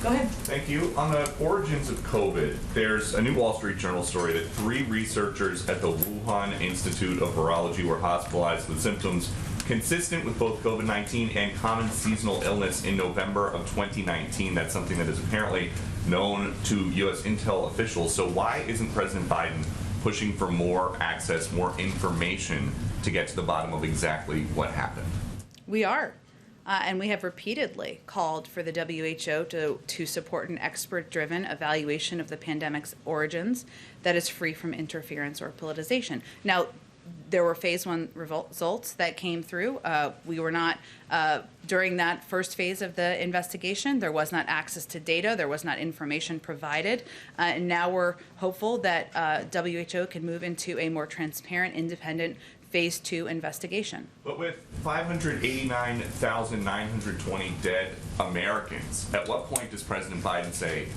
Go ahead. Thank you. On the origins of COVID, there's a new Wall Street Journal story that 3 researchers at the Wuhan Institute of Virology were hospitalized with symptoms consistent with both COVID-19 and common seasonal illness in November of 2019. That's something that is apparently known to U.S. intel officials. So why isn't President Biden pushing for more access, more information to get to the bottom of exactly what happened? We are. And we have repeatedly called for the WHO to support an expert-driven evaluation of the pandemic's origins that is free from interference or politicization. Now, there were phase 1 results that came through. We were not, during that first phase of the investigation, there was not access to data, there was not information provided. And now we're hopeful that WHO can move into a more transparent, independent phase 2 investigation. But with 589,920 dead Americans, at what point does President Biden say,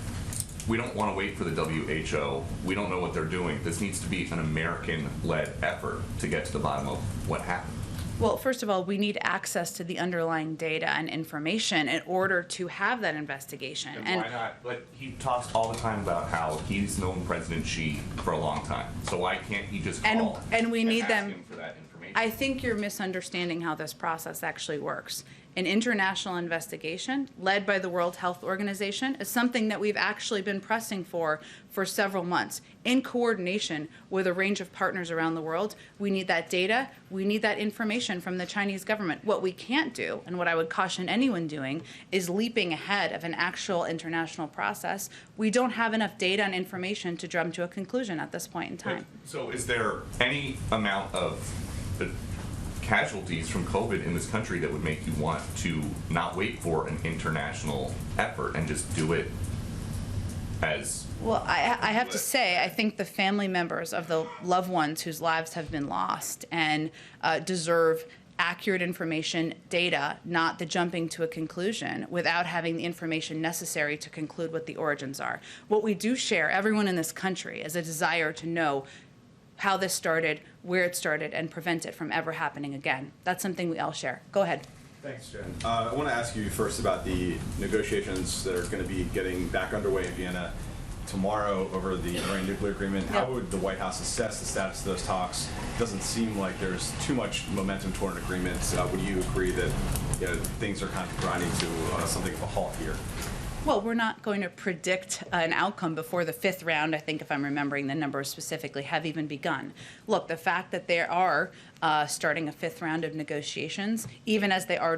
we don't want to wait for the WHO, we don't know what they're doing, this needs to be an American-led effort to get to the bottom of what happened? Well, first of all, we need access to the underlying data and information in order to have that investigation. And why not? But he talks all the time about how he's known President Xi for a long time. So why can't he just call and we need ask them him for that information? I think you're misunderstanding how this process actually works. An international investigation led by the World Health Organization is something that we've actually been pressing for several months in coordination with a range of partners around the world. We need that data, we need that information from the Chinese government. What we can't do, and what I would caution anyone doing, is leaping ahead of an actual international process. We don't have enough data and information to jump to a conclusion at this point in time. So is there any amount of casualties from COVID in this country that would make you want to not wait for an international effort and just do it as... Well, I have to say, I think the family members of the loved ones whose lives have been lost and deserve accurate information, data, not the jumping to a conclusion without having the information necessary to conclude what the origins are. What we do share, everyone in this country, is a desire to know how this started, where it started, and prevent it from ever happening again. That's something we all share. Go ahead. Thanks, Jen. I want to ask you first about the negotiations that are going to be getting back underway in Vienna tomorrow over the Iran nuclear agreement. Yep. How would the White House assess the status of those talks? It doesn't seem like there's too much momentum toward an agreement. Would you agree that things are kind of grinding to something of a halt here? Well, we're not going to predict an outcome before the 5th round, I think, if I'm remembering the numbers specifically, have even begun. Look, the fact that they are starting a 5th round of negotiations, even as they are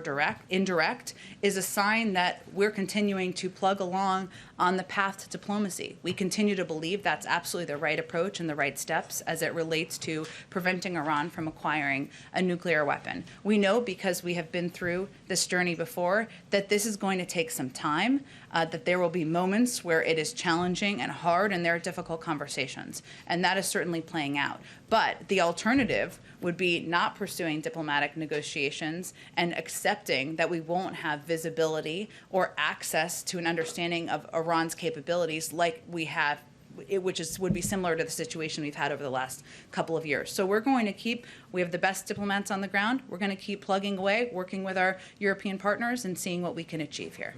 indirect, is a sign that we're continuing to plug along on the path to diplomacy. We continue to believe that's absolutely the right approach and the right steps as it relates to preventing Iran from acquiring a nuclear weapon. We know, because we have been through this journey before, that this is going to take some time, that there will be moments where it is challenging and hard and there are difficult conversations. And that is certainly playing out. But the alternative would be not pursuing diplomatic negotiations and accepting that we won't have visibility or access to an understanding of Iran's capabilities like we have, which would be similar to the situation we've had over the last couple of years. So we're going to we have the best diplomats on the ground. We're going to keep plugging away, working with our European partners and seeing what we can achieve here.